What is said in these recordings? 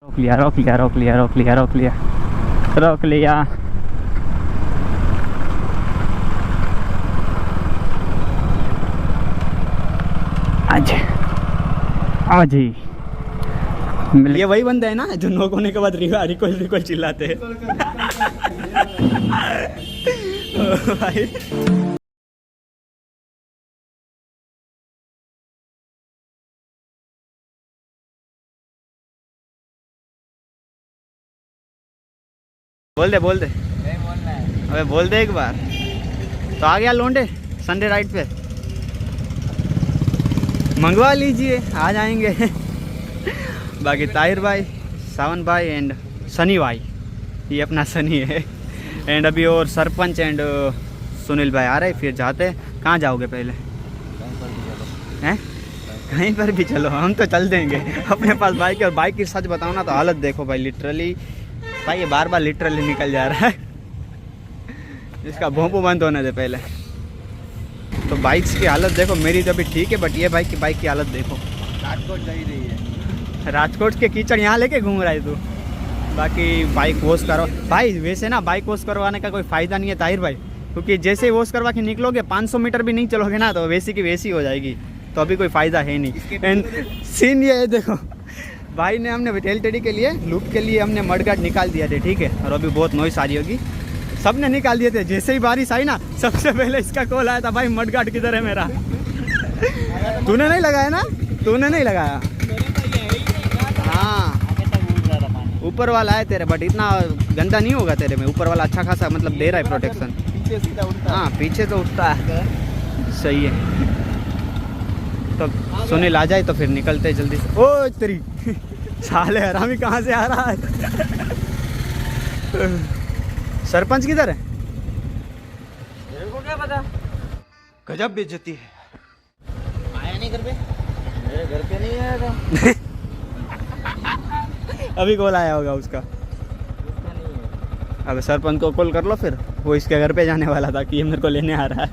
रोक लिया रोक लिया रोक लिया रोक लिया रोक लिया रोक लिया। आज आज ही ये वही बंदा है ना जो नॉक होने के बाद रिकॉल रिकॉल चिल्लाते हैं। भाई बोल दे बोल दे। नहीं बोलना है। अबे बोल दे एक बार तो आ गया लोंडे संडे राइड पे मंगवा लीजिए आ जाएंगे। बाकी ताहिर भाई, सावन भाई एंड सनी भाई, ये अपना सनी है एंड अभी और सरपंच एंड सुनील भाई आ रहे। फिर जाते हैं। कहाँ जाओगे पहले? हैं कहीं पर भी चलो, हम तो चल देंगे। अपने पास बाइक है और बाइक की सच बताओ ना तो हालत देखो भाई, लिटरली भाई ये बार बार लिटरली निकल जा रहा है। इसका भोंपू बंद होने दे पहले। तो बाइक्स की हालत देखो, मेरी तो अभी ठीक है बट ये बाइक की हालत देखो। राजकोट जा ही रही है। राजकोट के कीचड़ यहाँ लेके घूम रहा है तू। बाकी बाइक वॉश करो भाई। वैसे ना बाइक वॉश करवाने का कोई फ़ायदा नहीं है ताहिर भाई, क्योंकि जैसे ही वॉश करवा के निकलोगे 500 मीटर भी नहीं चलोगे ना तो वैसी की वैसी हो जाएगी, तो अभी कोई फ़ायदा है नहीं। एंड सीन ये है देखो, भाई ने हमने एलटीडी के लिए लूप के लिए हमने मडगार्ड निकाल दिया थे, ठीक है, और अभी बहुत नॉइस आ रही होगी। सब ने निकाल दिए थे। जैसे ही बारिश आई ना सबसे पहले इसका कॉल आया था, भाई मडगार्ड किधर है मेरा? तूने नहीं लगाया ना? तूने नहीं लगाया? हाँ ऊपर वाला है तेरे, बट इतना गंदा नहीं होगा तेरे में। ऊपर वाला अच्छा खासा मतलब दे रहा है प्रोटेक्शन। पीछे सीधा उड़ता हाँ पीछे तो उठता है। सही है। तो सुनील आ जाए तो फिर निकलते जल्दी से। ओ तेरी साले हरामी कहाँ से आ रहा है? सरपंच किधर है? मेरे को क्या पता। गजब बेइज्जती है। आया नहीं घर पे? मेरे घर पे नहीं आया था। अभी कॉल आया होगा उसका। उसका नहीं है। अब सरपंच को कॉल कर लो फिर, वो इसके घर पे जाने वाला था कि ये मेरे को लेने आ रहा है।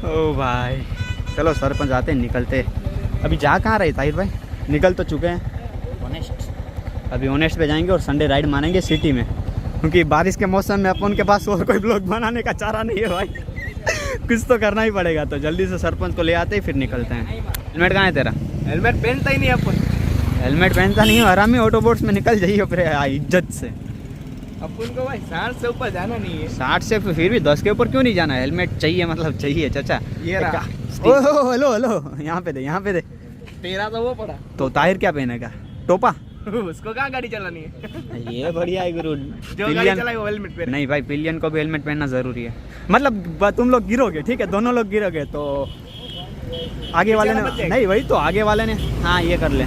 ओ भाई चलो सरपंच आते हैं, निकलते। अभी जा कहाँ रहे ताहिर भाई? निकल तो चुके हैं। ऑनेस्ट अभी ऑनेस्ट पे जाएंगे और संडे राइड मानेंगे सिटी में, क्योंकि बारिश के मौसम में अपन के पास और कोई ब्लॉग बनाने का चारा नहीं है भाई। कुछ तो करना ही पड़ेगा। तो जल्दी से सरपंच को ले आते ही फिर निकलते हैं। हेलमेट कहाँ है तेरा? हेलमेट पहनता ही नहीं अपन। हेलमेट पहनता नहीं हो, आरामी ऑटोबोट्स में निकल जाइए फिर इज्जत से। अपन को भाई 60 से ऊपर जाना नहीं है। 60 से फिर भी 10 के ऊपर क्यों नहीं जाना? हेलमेट चाहिए मतलब चाहिए चाचा। ये रहा। ओह हेलो हेलो, यहाँ पे दे यहाँ पे दे। तेरा तो वो पड़ा। तो ताहिर क्या पहनेगा? टोपा? उसको कहाँ गाड़ी चलानी है? ये बढ़िया है गुरु। जो गाड़ी पिलियन चलाए वो हेलमेट पहने। नहीं भाई, पिलियन को भी हेलमेट पहनना ज़रूरी है। मतलब तुम लोग गिरोगे, ठीक है, दोनों लोग गिरोगे तो आगे वाले ने नहीं, वही तो आगे वाले ने, हाँ ये कर ले,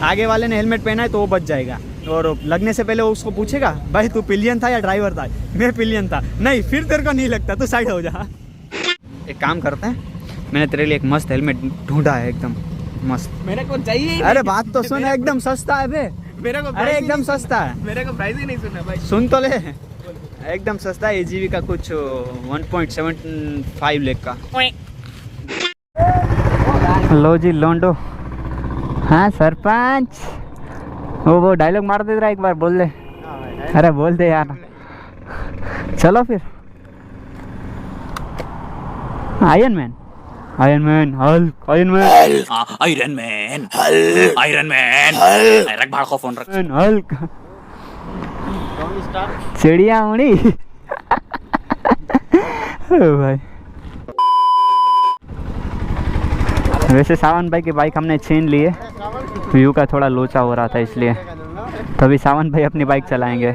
आगे वाले ने हेलमेट पहना है तो वो बच जाएगा। और लगने से पहले वो उसको पूछेगा भाई तू पिलियन था या ड्राइवर था? मैं पिलियन था। नहीं फिर तेरे को नहीं लगता, तू साइड हो जा। एक काम करते हैं, मैंने तेरे लिए एक मस्त हेलमेट ढूंढा है, एकदम मस्त। मेरे को चाहिए ही अरे नहीं। बात तो सुन, एकदम सस्ता है बे। मेरे को अरे एकदम सस्ता है, मेरे को प्राइस ही नहीं सुनना भाई। सुन तो ले। एकदम सस्ता है, AGV का कुछ 1.75 लाख का। लो जी लोंडो। हाँ सरपंच, वो डायलॉग मार दे रहा, एक बार बोल दे। अरे बोल दे यार। चलो फिर। Iron man, iron man, Hulk, iron man, iron man, Hulk, iron man, Hulk. रख भाड़ को फोन रख। हल्क, चिड़िया उड़ी। ओ भाई वैसे सावन भाई की बाइक हमने छीन ली है, व्यू का थोड़ा लोचा हो रहा था इसलिए। तभी सावन भाई अपनी बाइक चलाएंगे।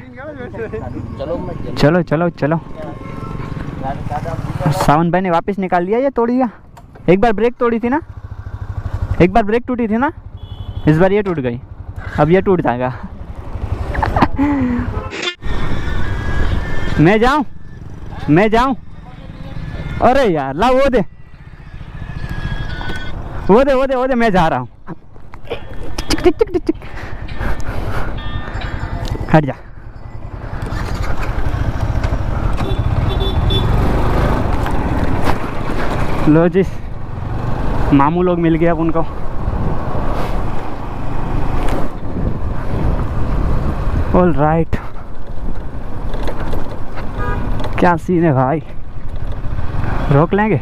चलो चलो चलो। सावन भाई ने वापस निकाल दिया, ये तोड़ दिया। एक बार ब्रेक तोड़ी थी ना, एक बार ब्रेक टूटी थी ना, इस बार ये टूट गई, अब ये टूट जाएगा। मैं जाऊं, मैं जाऊं। अरे यार ला वो दे, वो दे, वो दे, वो दे, मैं जा रहा हूँ। टिक टिक टिक टिक टिक। हट जा। लो जी, मामू लोग मिल गए अब उनको। ऑल राइट, क्या सीन है भाई, रोक लेंगे?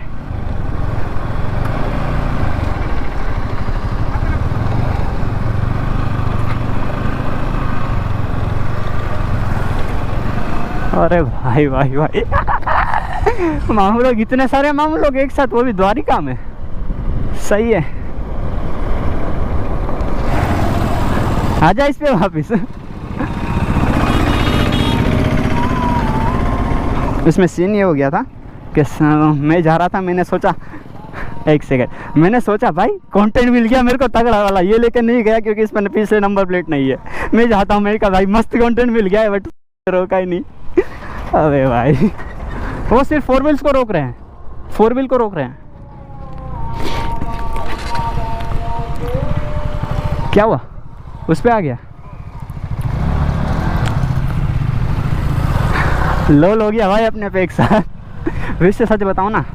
अरे भाई भाई भाई मामू लोग, इतने सारे मामू लोग एक साथ, वो भी द्वारिका में, सही है। आजा इस पे वापिस। इसमें सीन ये हो गया था कि मैं जा रहा था, मैंने सोचा, एक सेकंड, मैंने सोचा भाई कंटेंट मिल गया मेरे को तगड़ा वाला, ये लेके नहीं गया क्योंकि इस पर पीछे नंबर प्लेट नहीं है। मैं जाता हूँ, मैंने कहा भाई मस्त कंटेंट मिल गया है, बट रोका ही नहीं। अबे भाई, वो सिर्फ 4 व्हील्स को रोक रहे हैं, 4 व्हील को रोक रहे हैं। क्या हुआ, उस पे आ गया, लोल हो गया भाई अपने पे एक साथ। वैसे सच बताऊँ ना,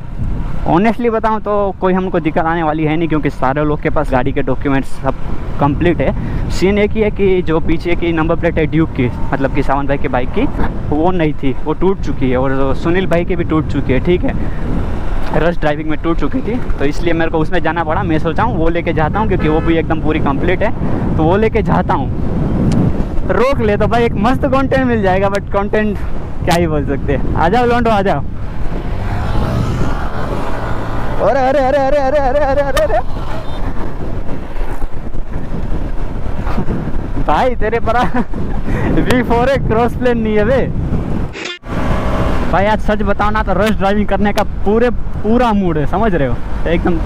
ऑनेस्टली बताऊँ तो कोई हमको दिक्कत आने वाली है नहीं, क्योंकि सारे लोग के पास गाड़ी के डॉक्यूमेंट्स सब कंप्लीट है। सीन एक ही है कि जो पीछे की नंबर प्लेट है ड्यूक की, मतलब कि सावन भाई की बाइक की, वो नहीं थी, वो टूट चुकी है, और सुनील भाई की भी टूट चुकी है, ठीक है, रश ड्राइविंग में टूट चुकी थी, तो इसलिए मेरे को उसमें जाना पड़ा। मैं सोचा हूँ वो लेके जाता हूँ, क्योंकि वो भी एकदम पूरी कंप्लीट है, तो वो लेके जाता हूँ। रोक ले तो भाई एक मस्त कंटेंट मिल जाएगा, बट कंटेंट क्या ही बोल सकते हैं। आ जाओ लौंडो, आ जाओ। अरे अरे अरे अरे अरे अरे अरे अरे अरे भाई, तेरे पर V4 है, क्रॉस प्लेन नहीं है बे भाई। आज सच बताओ ना तो रश ड्राइविंग करने का पूरा मूड है, समझ रहे हो, एकदम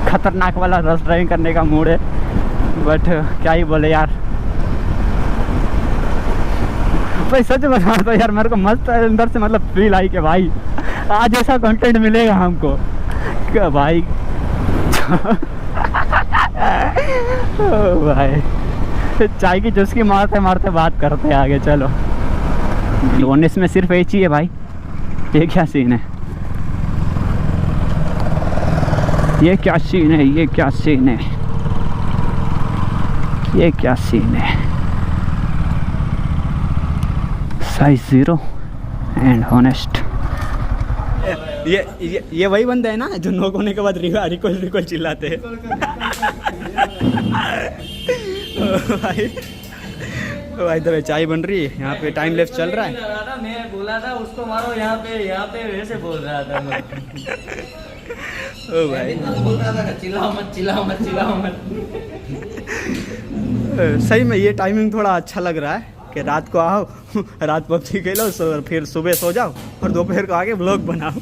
खतरनाक वाला रश ड्राइविंग करने का मूड है, बट क्या ही बोले यार। भाई सच बताओ तो यार मेरे को मस्त अंदर से मतलब फील आई कि भाई आज ऐसा कंटेंट मिलेगा हमको क्या भाई। ओ भाई, चाय की चुस्की मारते मारते बात करते हैं आगे, चलो। लोनेस में सिर्फ एक ही है भाई, ये क्या सीन है, ये क्या सीन है, ये क्या सीन है, ये क्या सीन है। Size 0 and honest. ये वही बंदा है ना जो नॉक होने के बाद रिकॉल रिकॉल चिल्लाते हैं। भाई तो चाय बन रही है यहाँ पे, टाइम लेफ्ट चल रहा है। मैं बोला था उसको मारो, यहाँ पे वैसे बोल रहा था मैं। ओ भाई बोल रहा था चिल्लाओ मत, चिल्लाओ मत, चिल्लाओ मत। सही में ये टाइमिंग थोड़ा अच्छा लग रहा है कि रात को आओ, रात पबजी खेलो, फिर सुबह सो जाओ और दोपहर को आके व्लॉग बनाओ।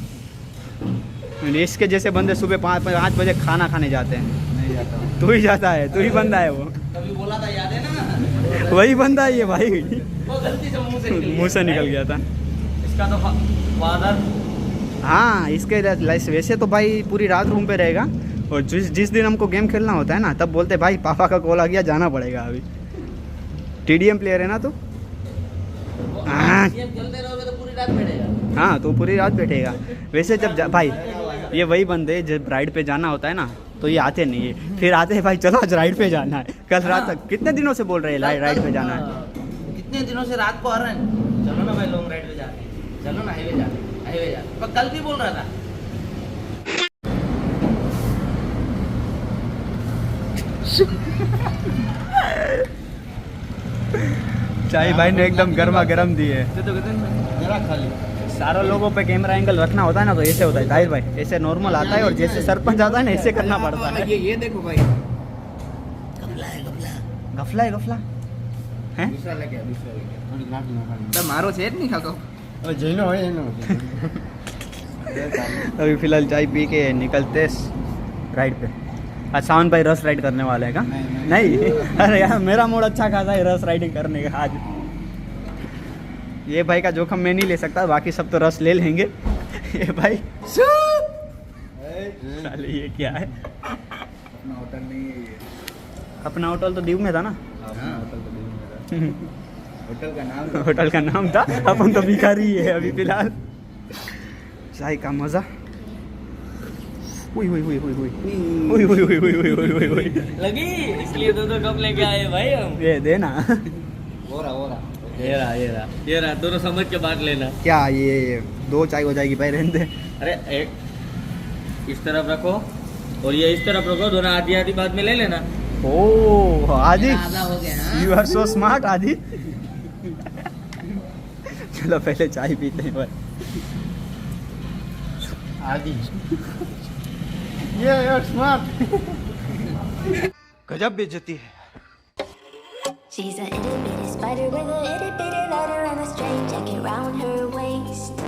इसके जैसे बंदे सुबह 5 बजे खाना खाने जाते हैं। नहीं जाता हूँ। तू ही जाता है, तू ही बंदा है वो। कभी बोला था याद है ना, वही बंदा है ये भाई, वो गलती से मुंह से निकल गया था। इसका तो फादर, हाँ इसके वैसे तो भाई पूरी रात रूम पे रहेगा, और जिस दिन हमको गेम खेलना होता है ना तब बोलते भाई पापा का कॉल आ गया, जाना पड़ेगा अभी। TDM प्लेयर है ना तू? हाँ चलते रहोगे तो पूरी रात बैठेगा। हाँ तो पूरी रात बैठेगा। वैसे जब भाई ये वही बंदे जब राइड पे जाना होता है ना तो ये आते नहीं है, फिर आते हैं भाई चलो आज राइड पे जाना है। कल रात तक कितने दिनों से बोल रहे हैं राइड पे जाना है, कितने दिनों से रात को आ रहे हैं, चलो ना भाई लॉन्ग राइड पे जाते हैं, चलो ना हाईवे जाते, पर कल भी बोल रहा था। चाय भाई ने एकदम गर्मा गर्म दी है। मेरा खाली सारों लोगों पे कैमरा एंगल रखना होता है ना तो ऐसे होता है ताहिर भाई, ऐसे नॉर्मल आता है, और जैसे सरपंच आता है ना ऐसे करना पड़ता है। ये देखो भाई, गफला है गफला, गफला है गफला हैं। दूसरा लेके आ, दूसरा लेके आ, थोड़ी ग्राफ ना तो मारो सेट नहीं खातो। ओ जेनो है जेनो। अभी फिलहाल चाय पी के निकलते राइड पे। आज सावन भाई रस राइड करने वाले हैं का? नहीं अरे यार मेरा मूड अच्छा खासा है रस राइडिंग करने का आज। ये भाई का जोखम मैं नहीं ले सकता, बाकी सब तो रस ले लेंगे। ये भाई साले ये क्या है? अपना होटल नहीं है ये। अपना होटल तो दीव में था ना। हाँ होटल तो नहीं मेरा। होटल का नाम होटल का नाम था, अपन तो भिखारी ही है अभी फिलहाल। चाय का मजा। लगी, इसलिए दो कप लेके आए भाई हम। ये देना। हो रहा ये रहा दोनों समझ के बात लेना। क्या ये 2 चाय हो जाएगी भाई, रहने दे। अरे एक इस तरफ रखो और ये इस तरफ रखो, दोनों आधी आधी बाद में ले लेना। ओह आदि, आधा हो गया। हाँ? यू आर सो स्मार्ट आदि। चलो पहले चाय पीते हैं भाई। आधी ये यार स्मार्ट। गजब बेइज्जती है। She's a itty bitty spider with a itty bitty letter and a straight jacket round her waist.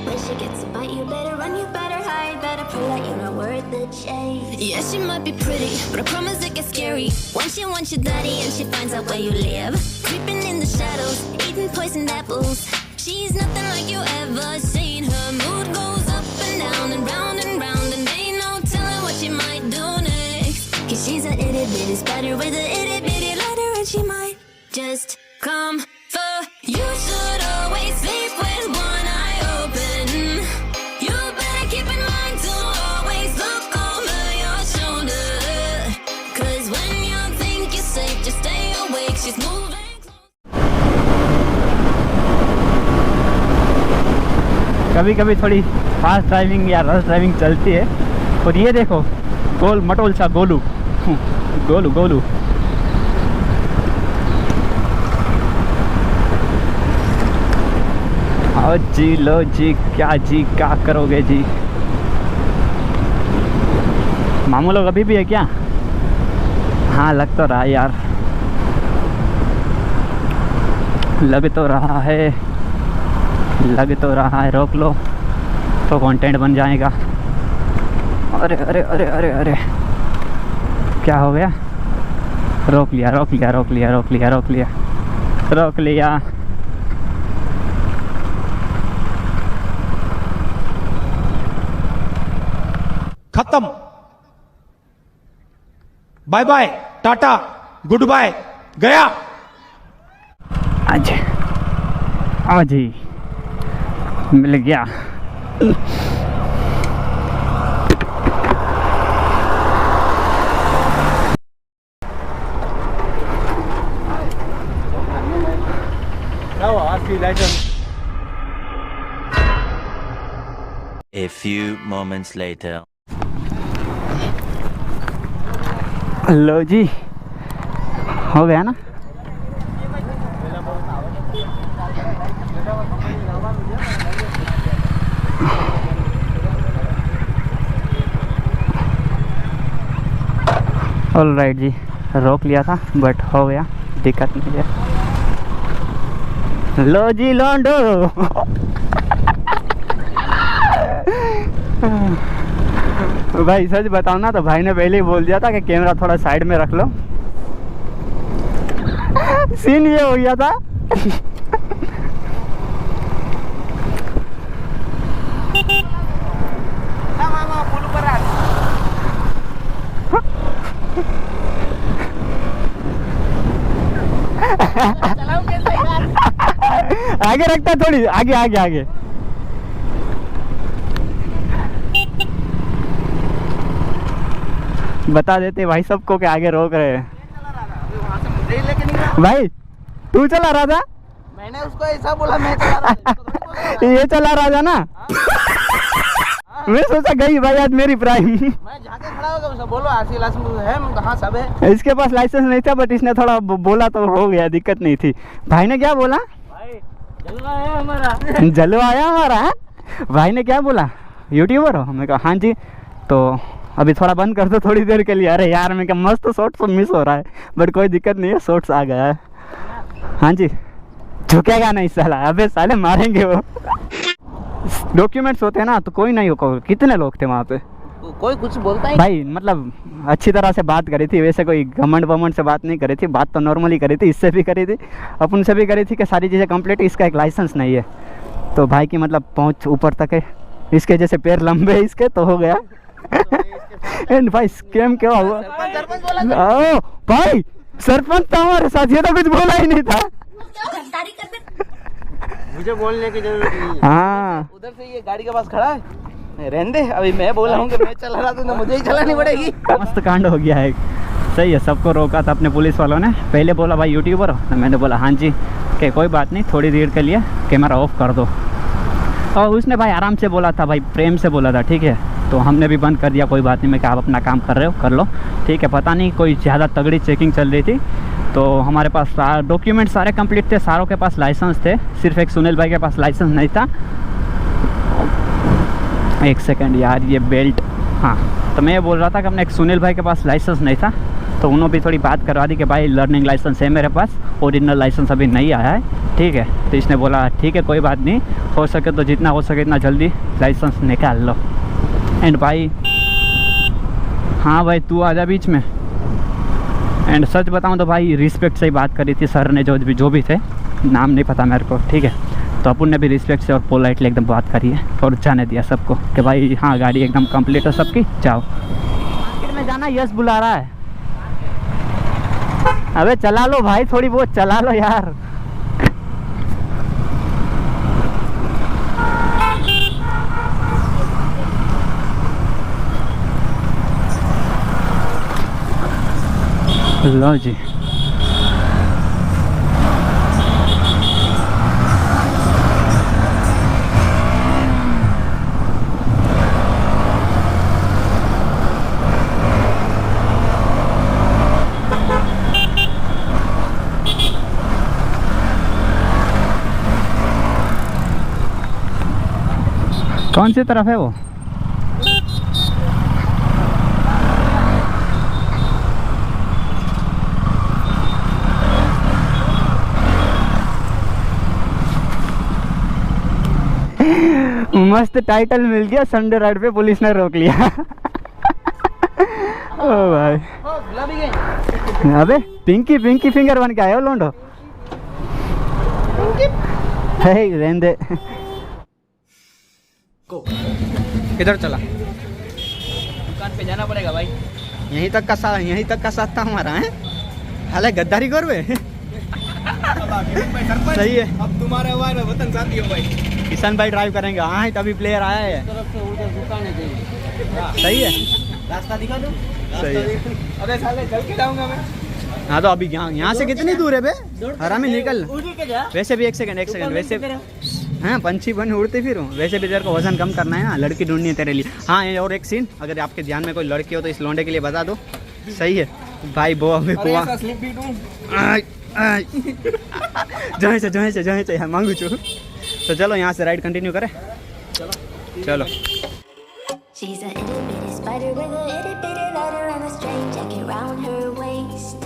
When she gets a bite, you better run, you better hide, better pull out, you're not worth the chase. Yeah, she might be pretty, but I promise it gets scary. Once she wants your daddy and she finds out where you live. Creeping in the shadows, eating poisoned apples. She's nothing like you ever seen. Her mood goes up and down and round and round, and ain't no telling what she might do next. Cause she's a itty bitty spider with a itty bitty letter, and she might just come for you. Should always sleep with one eye open. You better keep in mind to always look over your shoulder. Cause when you think you're safe, just stay awake. She's moving close. कभी कभी थोड़ी fast driving या rush driving चलती है। और ये देखो गोल मटोल सा गोलू गोलू गोलू। आओ जी, लो जी, क्या करोगे जी। मामू लोग अभी भी है क्या? हाँ लग तो रहा है यार, लग तो रहा है। रोक लो तो कंटेंट बन जाएगा। अरे अरे अरे अरे अरे क्या हो गया? रोक लिया। खत्म। बाय बाय, टाटा, गुड बाय, गया। आज ही मिल गया। A few moments later. लो जी, हो गया ना? ऑलराइट जी, रोक लिया था बट हो गया, दिक्कत नहीं है। लो जी लौंडो। भाई सच बताओ ना तो भाई ने पहले ही बोल दिया था कि कैमरा थोड़ा साइड में रख लो। सीन ये हो गया था। आगे रखता थोड़ी, आगे। बता देते भाई सबको कि आगे रोक रहे हैं। भाई तू चला रहा था? मैंने उसको ऐसा बोला, मैं चला रहा था। ये चला रहा था ना। मैं सोचा गई भाई आज मेरी प्राइम। मैं जाके खड़ा हो गया, उससे बोलो आरसी लाइसेंस है? कहाँ सब है? इसके पास लाइसेंस नहीं था बट इसने थोड़ा बोला तो हो गया, दिक्कत नहीं थी। भाई ने क्या बोला? भाई जलवा है हमारा। जलवा आया हमारा है? भाई ने क्या बोला? यूट्यूबर हो? मैं कहा हाँ जी। तो अभी थोड़ा बंद कर दो थोड़ी देर के लिए। अरे यार मैं कहा मस्त शॉर्ट्स मिस हो रहा है बट कोई दिक्कत नहीं है, शॉर्ट्स आ गया है। हाँ जी, झुकेगा नहीं साला। अबे साले मारेंगे वो। डॉक्यूमेंट्स होते हैं ना तो कोई नहीं हो। कितने लोग थे वहाँ पे? कोई कुछ बोलता है भाई मतलब अच्छी तरह से बात करी थी, वैसे कोई घमंड वमंड से बात नहीं करी थी। बात तो नॉर्मली करी थी, इससे भी करी थी, अपन से भी करी थी कि सारी चीज़ें कंप्लीट। इसका एक लाइसेंस नहीं है तो भाई की मतलब पहुँच ऊपर तक है, इसके जैसे पैर लंबे इसके तो हो गया। एंड भाई स्कैम क्या हुआ? ओ भाई सरपंच था हमारे साथ, ये तो कुछ बोला ही नहीं था। मुझे बोलने की जरूरत नहीं है। हाँ उधर से ये गाड़ी के पास खड़ा है, रहने दे, अभी मैं बोला हूँ कि मैं चला रहा तो मुझे ही चलानी पड़ेगी। मस्त कांड हो गया है। सही है, सबको रोका था अपने पुलिस वालों ने। पहले बोला भाई यूट्यूबर हो, तो मैंने बोला हाँ जी, कि कोई बात नहीं, थोड़ी देर के लिए कैमरा ऑफ कर दो। और उसने भाई आराम से बोला था, भाई प्रेम से बोला था, ठीक है। तो हमने भी बंद कर दिया, कोई बात नहीं, मैं क्या आप अपना काम कर रहे हो कर लो, ठीक है। पता नहीं कोई ज़्यादा तगड़ी चेकिंग चल रही थी, तो हमारे पास डॉक्यूमेंट सारे कंप्लीट थे, सारों के पास लाइसेंस थे, सिर्फ एक सुनील भाई के पास लाइसेंस नहीं था। एक सेकंड यार, ये बेल्ट, हाँ, तो मैं ये बोल रहा था कि अपने एक सुनील भाई के पास लाइसेंस नहीं था, तो उन्होंने भी थोड़ी बात करवा दी कि भाई लर्निंग लाइसेंस है मेरे पास, ओरिजिनल लाइसेंस अभी नहीं आया है, ठीक है। तो इसने बोला ठीक है कोई बात नहीं, हो सके तो जितना हो सके इतना जल्दी लाइसेंस निकाल लो। एंड भाई, हाँ भाई तू आजा बीच में। एंड सच बताऊँ तो भाई रिस्पेक्ट से ही बात करी थी सर ने, जो भी थे, नाम नहीं पता मेरे को, ठीक है। तो अपन ने भी रिस्पेक्ट से और पोलाइटली एकदम बात करी है और जाने दिया सबको कि भाई हाँ गाड़ी एकदम कंप्लीट है सबकी, जाओ। मार्केट में जाना यस बुला रहा है। अबे चला लो भाई, थोड़ी बहुत चला लो यार। लो जी, कौन सी तरफ है वो? मस्त टाइटल मिल गया, संडे राइड पे पुलिस ने रोक लिया। ओ भाई, अबे पिंकी पिंकी फिंगर बन के आए हो लोंडो। रहने दे। किधर चला? दुकान पे जाना पड़ेगा भाई। यहीं तक का साथ था हमारा है। हाल गद्दारी कर वे। सही है, अब तुम्हारे हमारे वतन साथी हो भाई। किशन भाई ड्राइव करेंगे। हाँ तभी प्लेयर आया है। तरफ से उधर दुकान है, सही है, रास्ता दिखा दो। सही है। अरे साले चल के जाऊंगा मैं। हाँ तो अभी यहाँ से कितनी दूर है बे? आराम ही निकल। उड़ के जा। वैसे भी एक सेकंड वैसे, हाँ पंछी बन उड़ते फिर हूँ। वैसे भी तेरे को वजन कम करना है ना, लड़की ढूंढनी है तेरे लिए। हाँ और एक सीन, अगर आपके ध्यान में कोई लड़की हो तो इस लौंडे के लिए बता दो। सही है भाई, वो अभी कुआ जो है मांगू चू। तो चलो यहाँ से राइड कंटिन्यू करें। चलो। She's a itty bitty spider with a itty bitty lighter and a string jacket round her waist.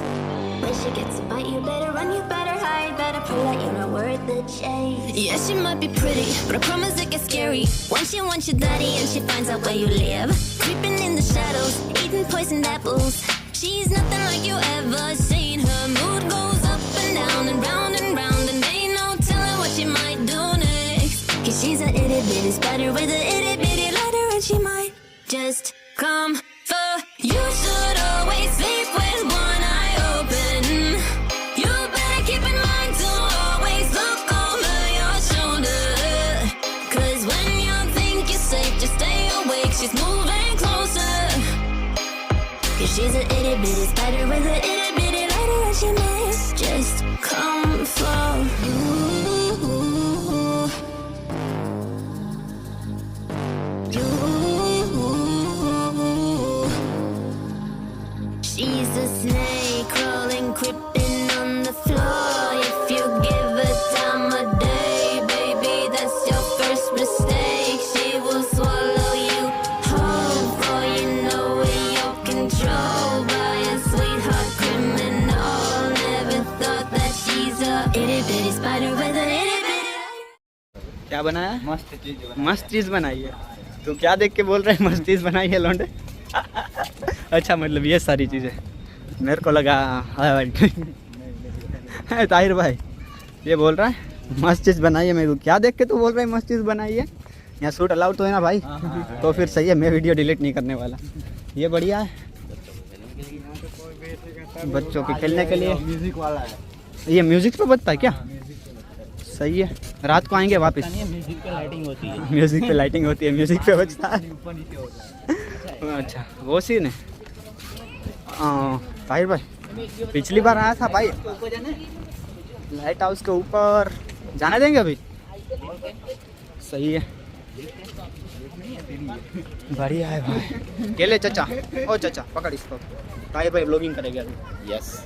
When she gets a bite, you better run, you better hide, better pull out, you're not worth the chase. Yeah, she might be pretty, but I promise it gets scary. Once she wants your daddy and she finds out where you live, creeping in the shadows, eating poisoned apples. She's nothing like you ever seen. Her mood goes up and down and round, and ain't no telling what she might do next. 'Cause she's a itty bitty spider with a itty bitty lighter, and she might just come for you. Should always sleep with one eye open. You better keep in mind to always look over your shoulder. 'Cause when you think you're safe, just stay awake. She's moving closer. 'Cause she's a itty bitty spider with a itty bitty lighter, and she might just come for you. She's a snake crawling, creeping on the floor. If you give her time of day, baby, that's your first mistake. She will swallow you whole, for you know in your control by a sweetheart criminal. Never thought that she's a itty bitty spider with a itty bitty. क्या बनाया? मस्त चीज मस्त चीज़ बनाई है। तो क्या देख के बोल रहे हैं मस्त चीज़ बनाई है लौंडे? अच्छा मतलब ये सारी चीज़ें मेरे को लगा। ताहिर भाई ये बोल रहा है मस्त चीज़ बनाई है। मेरे को क्या देख के तू बोल रहा है मस्त चीज़ बनाई है? यहाँ शूट अलाउड तो है ना भाई? तो फिर सही है, मैं वीडियो डिलीट नहीं करने वाला। ये बढ़िया है, बच्चों के खेलने के लिए। म्यूजिक वाला है ये म्यूजिक पे बजता है क्या? सही है। रात को आएंगे वापस। म्यूजिक पे लाइटिंग होती है। म्यूजिक पे लाइटिंग होती है, म्यूजिक पे बजता है। अच्छा वो सीन है। ताहिर भाई पिछली बार आया था भाई, लाइट हाउस के ऊपर जाने देंगे अभी? सही है, बढ़िया है भाई। केले चचा, ओ चचा पकड़ इसको, ताहिर भाई ब्लॉगिंग करेंगे अभी। Yes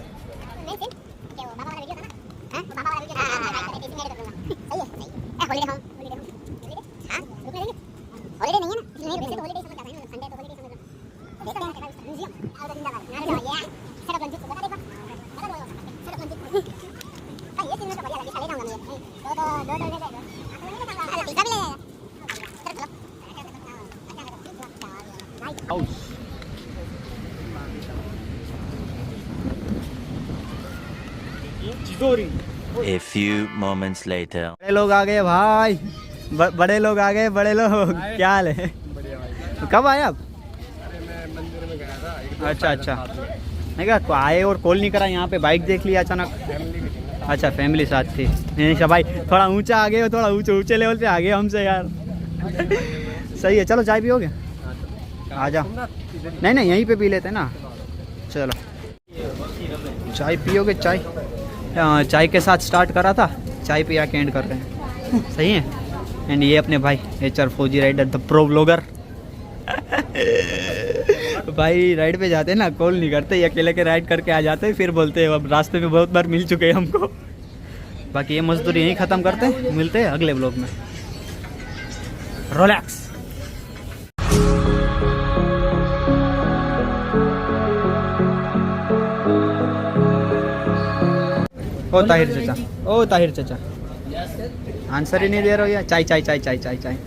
A few moments later. बड़े लोग आ गए भाई, बड़े लोग आ गए, बड़े लोग। क्या हाल है? कब आए आप? अच्छा अच्छा, नहीं क्या तो आए और कॉल नहीं करा, यहाँ पे बाइक देख लिया अचानक। अच्छा फैमिली साथ थी। नहीं भाई थोड़ा ऊंचा आ गए हो, थोड़ा ऊंचे लेवल पे आ गए हमसे यार। सही है, चलो चाय पियोगे? आ जाओ। नहीं नहीं यहीं पे पी लेते ना, चलो चाय पियोगे? चाय चाय के साथ स्टार्ट करा था, चाय पिया के एंड कर रहे हैं। सही है। एंड ये अपने भाई HR फौजी राइडर द प्रो व्लॉगर। भाई राइड पे जाते हैं ना, कॉल नहीं करते, ये अकेले के राइड करके आ जाते हैं, फिर बोलते हैं अब रास्ते में बहुत बार मिल चुके हैं हमको। बाकी ये मजदूरी यहीं ख़त्म करते हैं, मिलते हैं अगले ब्लॉग में। रोलैक्स। ओ ताहिर चाचा, ओ ताहिर चाचा, आंसर ही नहीं दे रहे हो यार। चाय चाय चाय चाय चाय चाय।